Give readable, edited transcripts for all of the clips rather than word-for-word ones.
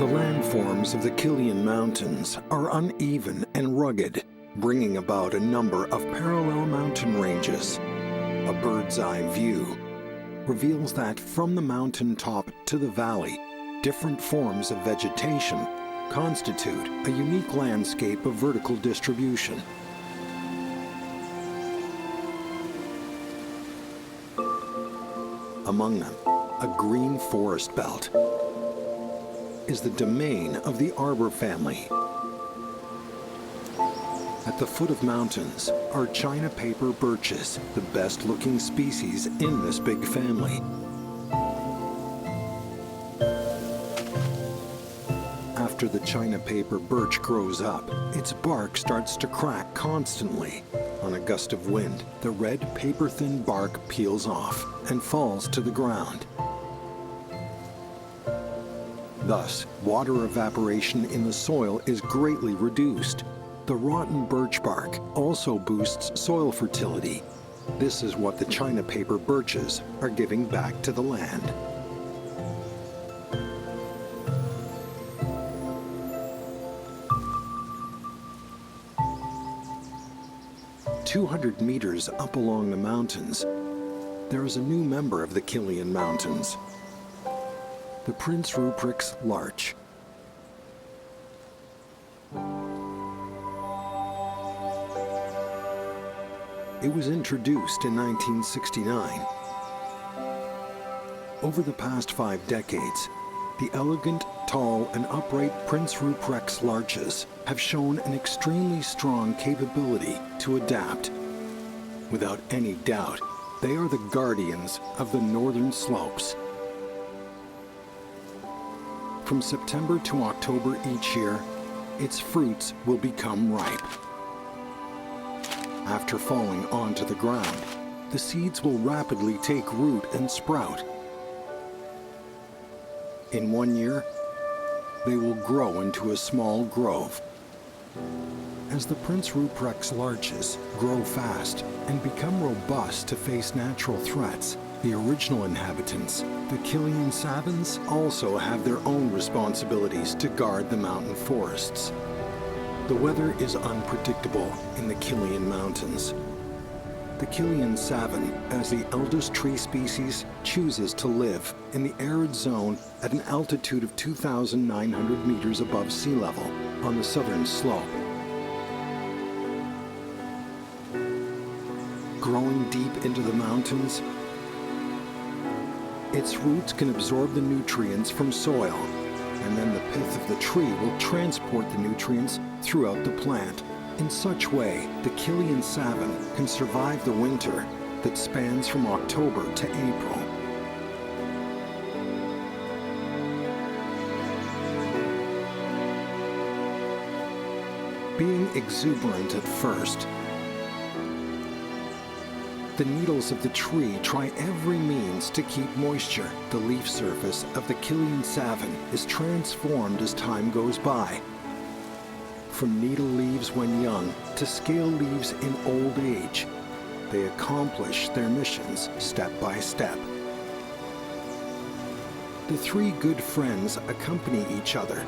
The landforms of the Qilian Mountains are uneven and rugged, bringing about a number of parallel mountain ranges. A bird's-eye view reveals that from the mountain top to the valley, different forms of vegetation constitute a unique landscape of vertical distribution. Among them, a green forest belt is the domain of the arbor family. At the foot of mountains are China paper birches, the best-looking species in this big family. After the China paper birch grows up, its bark starts to crack constantly. On a gust of wind, the red paper-thin bark peels off and falls to the ground. Thus, water evaporation in the soil is greatly reduced. The rotten birch bark also boosts soil fertility. This is what the China paper birches are giving back to the land. "200 meters up along the mountains, there is a new member of the Qilian Mountains, the Prince Ruprecht's larch. It was introduced in 1969. Over the past 5 decades, the elegant, tall, and upright Prince Ruprecht's larches have shown an extremely strong capability to adapt. Without any doubt, they are the guardians of the northern slopes. From September to October each year, its fruits will become ripe. After falling onto the ground, the seeds will rapidly take root and sprout. In 1 year, they will grow into a small grove. As the Prince Ruprecht's larches grow fast and become robust to face natural threats, the original inhabitants, the Qilian Savans, also have their own responsibilities to guard the mountain forests. The weather is unpredictable in the Qilian Mountains. The Qilian Savan, as the eldest tree species, chooses to live in the arid zone at an altitude of 2,900 meters above sea level on the southern slope. Growing deep into the mountains, its roots can absorb the nutrients from soil, and then the pith of the tree will transport the nutrients throughout the plant. In such way, the Qilian Savan can survive the winter that spans from October to April. Being exuberant at first, the needles of the tree try every means to keep moisture. The leaf surface of the Qilian Savan is transformed as time goes by. From needle leaves when young to scale leaves in old age, they accomplish their missions step by step. The 3 good friends accompany each other.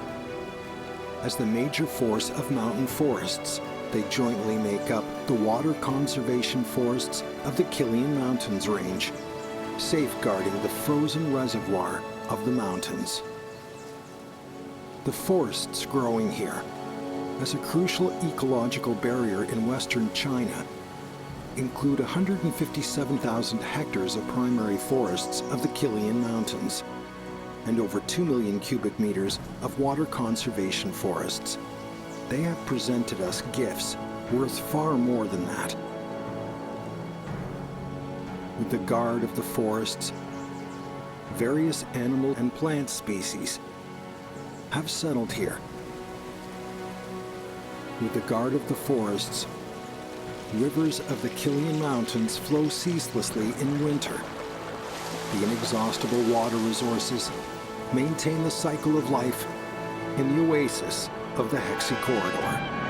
As the major force of mountain forests, they jointly make up the water conservation forests of the Qilian Mountains range, safeguarding the frozen reservoir of the mountains. The forests growing here, as a crucial ecological barrier in western China, include 157,000 hectares of primary forests of the Qilian Mountains and over 2 million cubic meters of water conservation forests. They have presented us gifts worth far more than that. With the guard of the forests, various animal and plant species have settled here. With the guard of the forests, rivers of the Qilian Mountains flow ceaselessly in winter. The inexhaustible water resources maintain the cycle of life in the oasis of the Hexi Corridor.